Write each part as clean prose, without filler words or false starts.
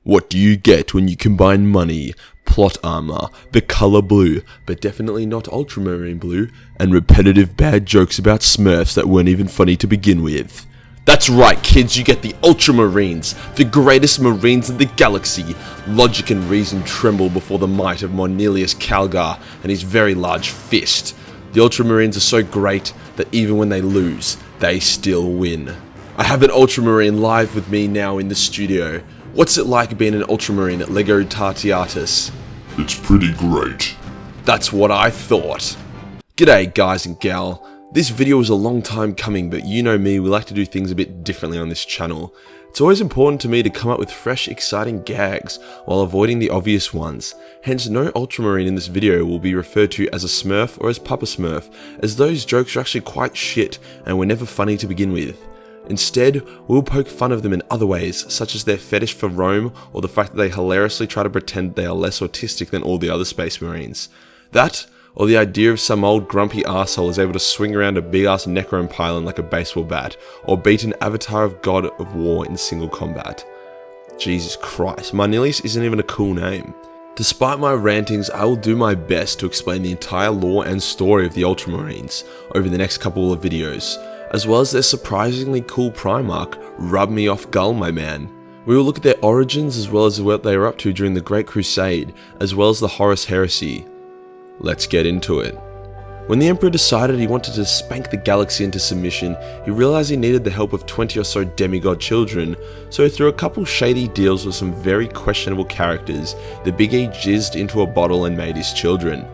What do you get when you combine money, plot armor, the color blue, but definitely not ultramarine blue, and repetitive bad jokes about Smurfs that weren't even funny to begin with? That's right, kids, you get the Ultramarines, the greatest marines in the galaxy. Logic and reason tremble before the might of Mornelius Calgar and his very large fist. The Ultramarines are so great that even when they lose, they still win. I have an Ultramarine live with me now in the studio. What's it like being an Ultramarine at LEGO Tartiatus? It's pretty great. That's what I thought. G'day guys and gal. This video is a long time coming, but you know me, we like to do things a bit differently on this channel. It's always important to me to come up with fresh, exciting gags, while avoiding the obvious ones. Hence, no Ultramarine in this video will be referred to as a Smurf or as Papa Smurf, as those jokes are actually quite shit and were never funny to begin with. Instead, we'll poke fun of them in other ways, such as their fetish for Rome, or the fact that they hilariously try to pretend they are less autistic than all the other Space Marines. That, or the idea of some old grumpy arsehole is able to swing around a big ass necron pylon like a baseball bat, or beat an avatar of God of War in single combat. Jesus Christ, Mornelius isn't even a cool name. Despite my rantings, I will do my best to explain the entire lore and story of the Ultramarines over the next couple of videos, as well as their surprisingly cool Primarch, Rub Me Off Gull my man. We will look at their origins as well as what they were up to during the Great Crusade, as well as the Horus Heresy. Let's get into it. When the Emperor decided he wanted to spank the galaxy into submission, he realized he needed the help of 20 or so demigod children, so through a couple shady deals with some very questionable characters, the Big E jizzed into a bottle and made his children.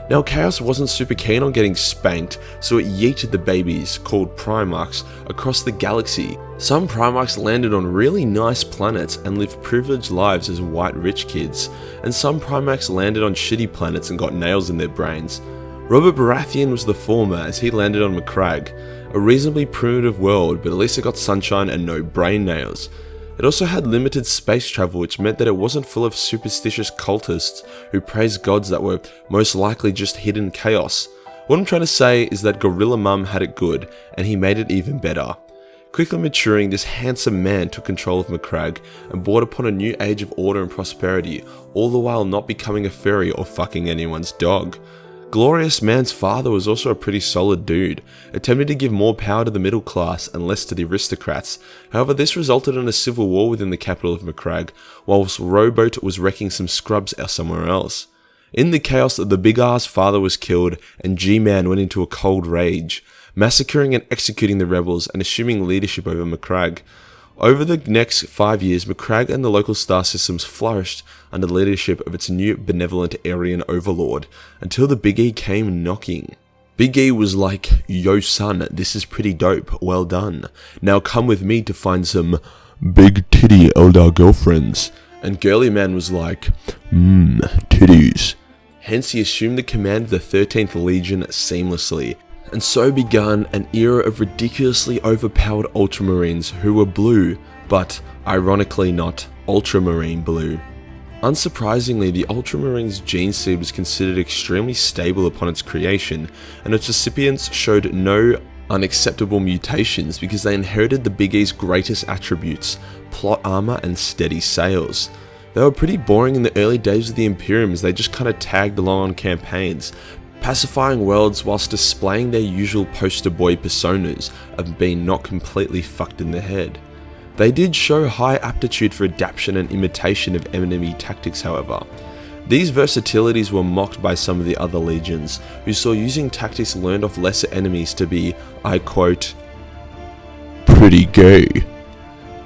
Now Chaos wasn't super keen on getting spanked, so it yeeted the babies, called Primarchs, across the galaxy. Some Primarchs landed on really nice planets and lived privileged lives as white rich kids, and some Primarchs landed on shitty planets and got nails in their brains. Robert Baratheon was the former, as he landed on Macragge, a reasonably primitive world, but at least it got sunshine and no brain nails. It also had limited space travel, which meant that it wasn't full of superstitious cultists who praised gods that were most likely just hidden chaos. What I'm trying to say is that Gorilla Mum had it good, and he made it even better. Quickly maturing, this handsome man took control of Macragge and brought upon a new age of order and prosperity, all the while not becoming a furry or fucking anyone's dog. Glorious Man's father was also a pretty solid dude, attempting to give more power to the middle class and less to the aristocrats. However, this resulted in a civil war within the capital of Macragge, whilst Rowboat was wrecking some scrubs somewhere else. In the chaos, the Big R's father was killed, and G-Man went into a cold rage, massacring and executing the rebels and assuming leadership over Macragge. Over the next 5 years, Macragge and the local star systems flourished under the leadership of its new benevolent Aryan overlord, until the Big E came knocking. Big E was like, "Yo son, this is pretty dope, well done. Now come with me to find some big titty elder girlfriends." And Girly Man was like, titties. Hence he assumed the command of the 13th Legion seamlessly. And so began an era of ridiculously overpowered Ultramarines who were blue, but ironically not Ultramarine blue. Unsurprisingly, the Ultramarines' gene seed was considered extremely stable upon its creation, and its recipients showed no unacceptable mutations because they inherited the Big E's greatest attributes, plot armor and steady sails. They were pretty boring in the early days of the Imperium, as they just kinda tagged along on campaigns, pacifying worlds whilst displaying their usual poster boy personas of being not completely fucked in the head. They did show high aptitude for adaptation and imitation of enemy tactics, however. These versatilities were mocked by some of the other legions, who saw using tactics learned off lesser enemies to be, I quote, pretty gay.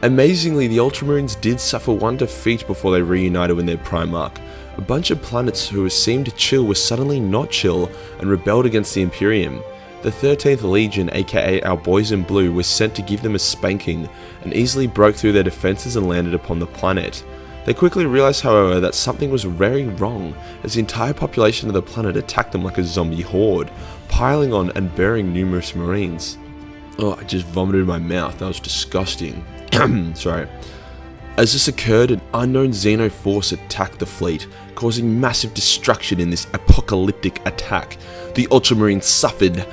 Amazingly, the Ultramarines did suffer one defeat before they reunited with their Primarch. A bunch of planets who seemed chill were suddenly not chill and rebelled against the Imperium. The 13th Legion, aka our boys in blue, was sent to give them a spanking, and easily broke through their defences and landed upon the planet. They quickly realised, however, that something was very wrong, as the entire population of the planet attacked them like a zombie horde, piling on and burying numerous Marines. Oh, I just vomited in my mouth, that was disgusting. Sorry. As this occurred, an unknown Xeno force attacked the fleet, causing massive destruction in this apocalyptic attack. The Ultramarines suffered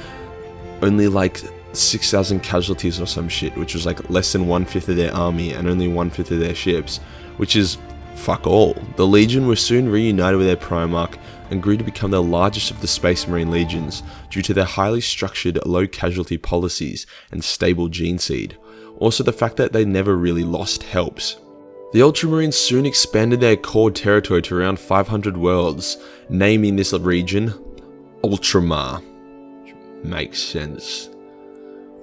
only like 6,000 casualties or some shit, which was like less than 1/5 of their army and only 1/5 of their ships, which is Fuck all. The Legion were soon reunited with their Primarch and grew to become the largest of the Space Marine legions due to their highly structured, low casualty policies and stable gene seed. Also the fact that they never really lost helps. The Ultramarines soon expanded their core territory to around 500 worlds, naming this region Ultramar. Makes sense.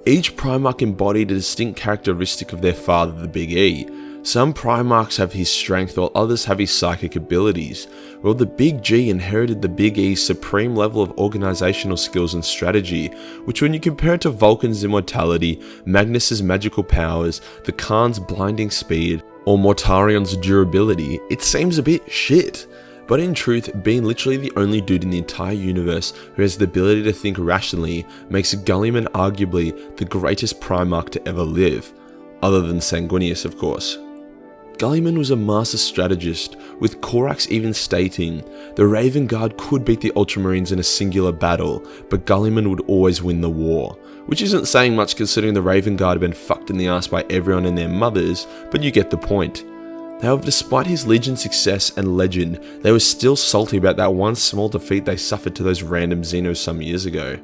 Each Primarch embodied a distinct characteristic of their father, the Big E. Some Primarchs have his strength while others have his psychic abilities, while the Big G inherited the Big E's supreme level of organizational skills and strategy, which when you compare it to Vulcan's immortality, Magnus's magical powers, the Khan's blinding speed, or Mortarion's durability, it seems a bit shit. But in truth, being literally the only dude in the entire universe who has the ability to think rationally makes Guilliman arguably the greatest Primarch to ever live, other than Sanguinius of course. Guilliman was a master strategist, with Corax even stating, the Raven Guard could beat the Ultramarines in a singular battle, but Guilliman would always win the war. Which isn't saying much considering the Raven Guard had been fucked in the ass by everyone and their mothers, but you get the point. However, despite his Legion success and legend, they were still salty about that one small defeat they suffered to those random Xenos some years ago.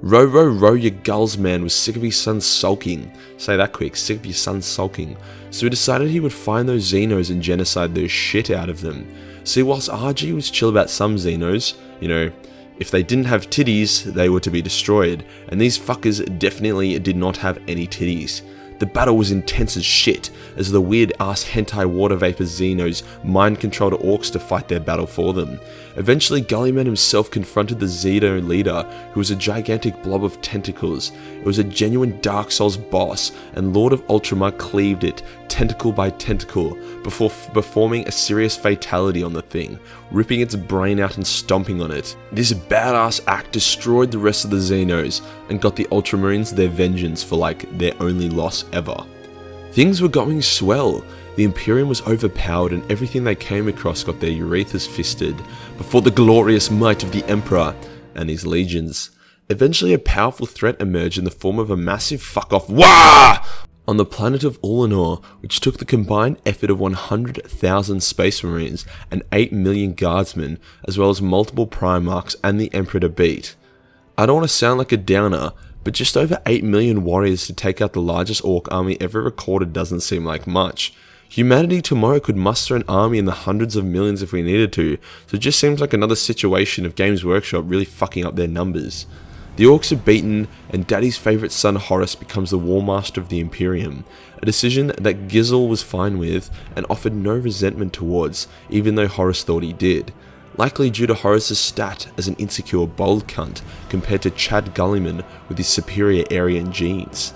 Row your gulls man was sick of his son sulking. Say that quick, sick of your son sulking. So he decided he would find those Xenos and genocide the shit out of them. See, whilst RG was chill about some Xenos, you know, if they didn't have titties, they were to be destroyed, and these fuckers definitely did not have any titties. The battle was intense as shit, as the weird ass hentai water vapor Xenos mind-controlled orcs to fight their battle for them. Eventually, Guilliman himself confronted the Xeno leader, who was a gigantic blob of tentacles. It was a genuine Dark Souls boss, and Lord of Ultramar cleaved it, tentacle by tentacle, before performing a serious fatality on the thing, ripping its brain out and stomping on it. This badass act destroyed the rest of the Xenos, and got the Ultramarines their vengeance for like their only loss ever. Things were going swell. The Imperium was overpowered and everything they came across got their urethras fisted before the glorious might of the Emperor and his legions. Eventually a powerful threat emerged in the form of a massive fuck-off WAH! On the planet of Ulanor, which took the combined effort of 100,000 Space Marines and 8 million Guardsmen, as well as multiple Primarchs and the Emperor to beat. I don't want to sound like a downer, but just over 8 million warriors to take out the largest orc army ever recorded doesn't seem like much. Humanity tomorrow could muster an army in the hundreds of millions if we needed to, so it just seems like another situation of Games Workshop really fucking up their numbers. The orcs are beaten, and Daddy's favourite son Horus becomes the War Master of the Imperium, a decision that Gizel was fine with and offered no resentment towards, even though Horus thought he did. Likely due to Horus's stat as an insecure bold cunt compared to Chad Guilliman with his superior Aryan genes.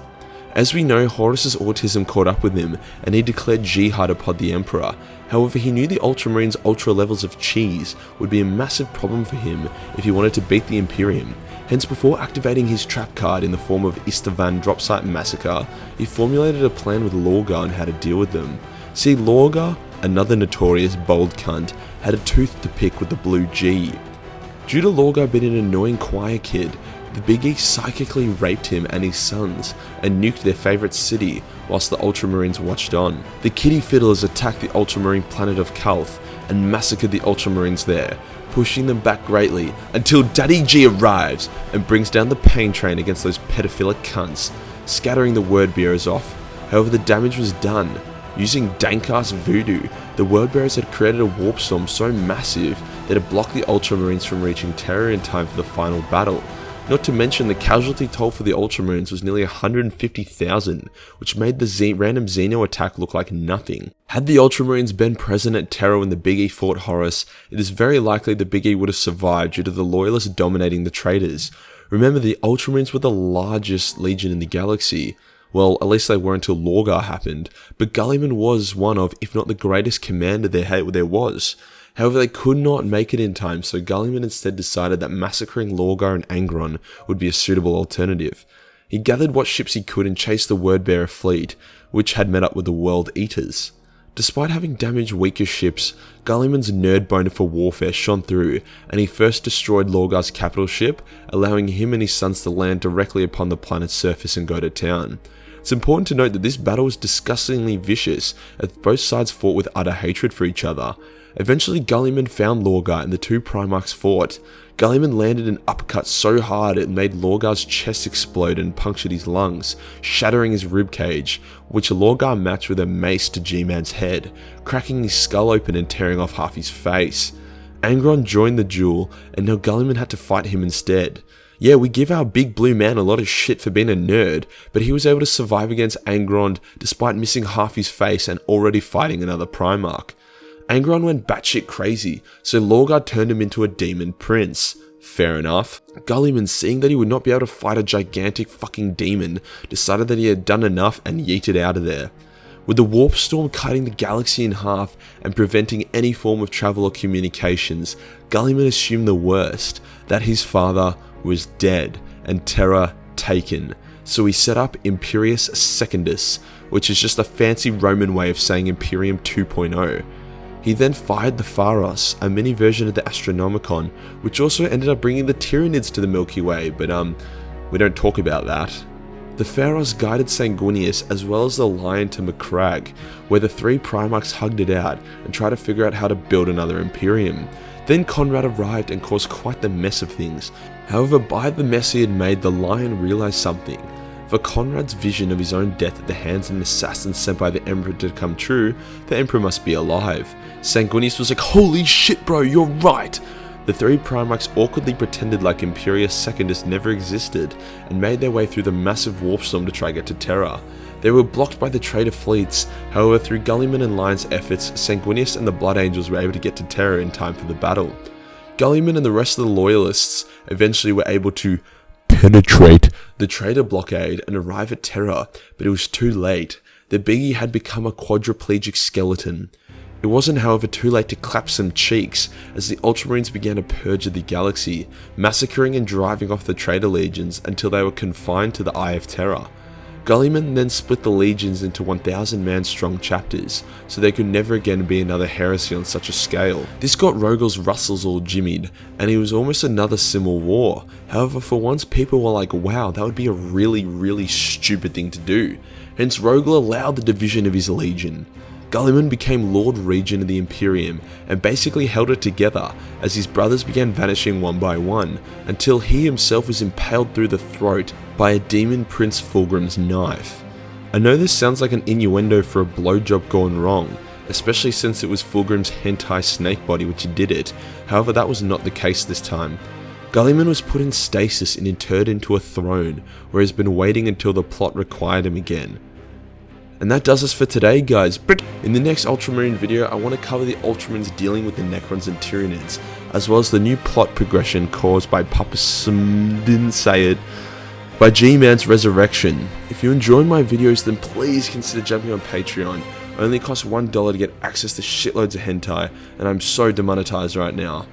As we know, Horus's autism caught up with him and he declared jihad upon the Emperor. However, he knew the Ultramarines' ultra levels of cheese would be a massive problem for him if he wanted to beat the Imperium. Hence, before activating his trap card in the form of Istvan Dropsite Massacre, he formulated a plan with Lorgar on how to deal with them. See, Lorgar, another notorious bold cunt, had a tooth to pick with the Blue G. Due to Lorgar being an annoying choir kid, the Big E psychically raped him and his sons and nuked their favourite city whilst the Ultramarines watched on. The Kitty Fiddlers attacked the Ultramarine planet of Kalth and massacred the Ultramarines there, pushing them back greatly until Daddy G arrives and brings down the pain train against those pedophilic cunts, scattering the word bearers off. However, the damage was done. Using dank-ass voodoo, the word bearers had created a warp storm so massive that it blocked the Ultramarines from reaching Terror in time for the final battle. Not to mention the casualty toll for the Ultramarines was nearly 150,000, which made the random Xeno attack look like nothing. Had the Ultramarines been present at Terror when the Big E fought Horus, it is very likely the Big E would have survived due to the Loyalists dominating the traitors. Remember, the Ultramarines were the largest legion in the galaxy. Well, at least they were until Lorgar happened, but Guilliman was one of, if not the greatest commander there was. However, they could not make it in time, so Guilliman instead decided that massacring Lorgar and Angron would be a suitable alternative. He gathered what ships he could and chased the Wordbearer fleet, which had met up with the World Eaters. Despite having damaged weaker ships, Guilliman's nerd boner for warfare shone through, and he first destroyed Lorgar's capital ship, allowing him and his sons to land directly upon the planet's surface and go to town. It's important to note that this battle was disgustingly vicious, as both sides fought with utter hatred for each other. Eventually Guilliman found Lorgar and the two Primarchs fought. Guilliman landed an uppercut so hard it made Lorgar's chest explode and punctured his lungs, shattering his ribcage, which Lorgar matched with a mace to G-Man's head, cracking his skull open and tearing off half his face. Angron joined the duel, and now Guilliman had to fight him instead. Yeah, we give our big blue man a lot of shit for being a nerd, but he was able to survive against Angron despite missing half his face and already fighting another Primarch. Angron went batshit crazy, so Lorgar turned him into a demon prince. Fair enough. Guilliman, seeing that he would not be able to fight a gigantic fucking demon, decided that he had done enough and yeeted out of there. With the warp storm cutting the galaxy in half and preventing any form of travel or communications, Guilliman assumed the worst, that his father was dead and Terra taken, so he set up Imperius Secundus, which is just a fancy Roman way of saying Imperium 2.0. He then fired the Pharos, a mini version of the Astronomicon, which also ended up bringing the Tyranids to the Milky Way, but we don't talk about that. The Pharos guided Sanguinius as well as the Lion to Macragge, where the three Primarchs hugged it out and tried to figure out how to build another Imperium. Then Conrad arrived and caused quite the mess of things. However, by the mess he had made, the Lion realized something. For Conrad's vision of his own death at the hands of an assassin sent by the Emperor to come true, the Emperor must be alive. Sanguinius was like, "Holy shit bro, you're right!" The three Primarchs awkwardly pretended like Imperius Secundus never existed, and made their way through the massive warp storm to try to get to Terra. They were blocked by the traitor fleets, however through Guilliman and Lion's efforts, Sanguinius and the Blood Angels were able to get to Terra in time for the battle. Guilliman and the rest of the Loyalists eventually were able to penetrate the traitor blockade and arrive at Terra, but it was too late. The Biggie had become a quadriplegic skeleton. It wasn't however too late to clap some cheeks, as the Ultramarines began a purge of the galaxy, massacring and driving off the traitor legions until they were confined to the Eye of Terror. Guilliman then split the legions into 1,000 man strong chapters, so there could never again be another heresy on such a scale. This got Rogel's Russells all jimmied, and it was almost another civil war. However, for once people were like, wow, that would be a really stupid thing to do. Hence Rogel allowed the division of his legion. Guilliman became Lord Regent of the Imperium and basically held it together as his brothers began vanishing one by one, until he himself was impaled through the throat by a demon Prince Fulgrim's knife. I know this sounds like an innuendo for a blowjob gone wrong, especially since it was Fulgrim's hentai snake body which did it. However, that was not the case this time. Guilliman was put in stasis and interred into a throne, where he's been waiting until the plot required him again. And that does us for today, guys. But in the next Ultramarine video, I want to cover the Ultramarines dealing with the Necrons and Tyranids, as well as the new plot progression caused by didn't say it, by G-Man's resurrection. If you enjoy my videos, then please consider jumping on Patreon. It only costs $1 to get access to shitloads of hentai, and I'm so demonetized right now.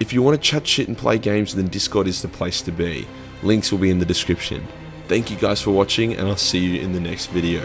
If you want to chat shit and play games, then Discord is the place to be. Links will be in the description. Thank you guys for watching, and I'll see you in the next video.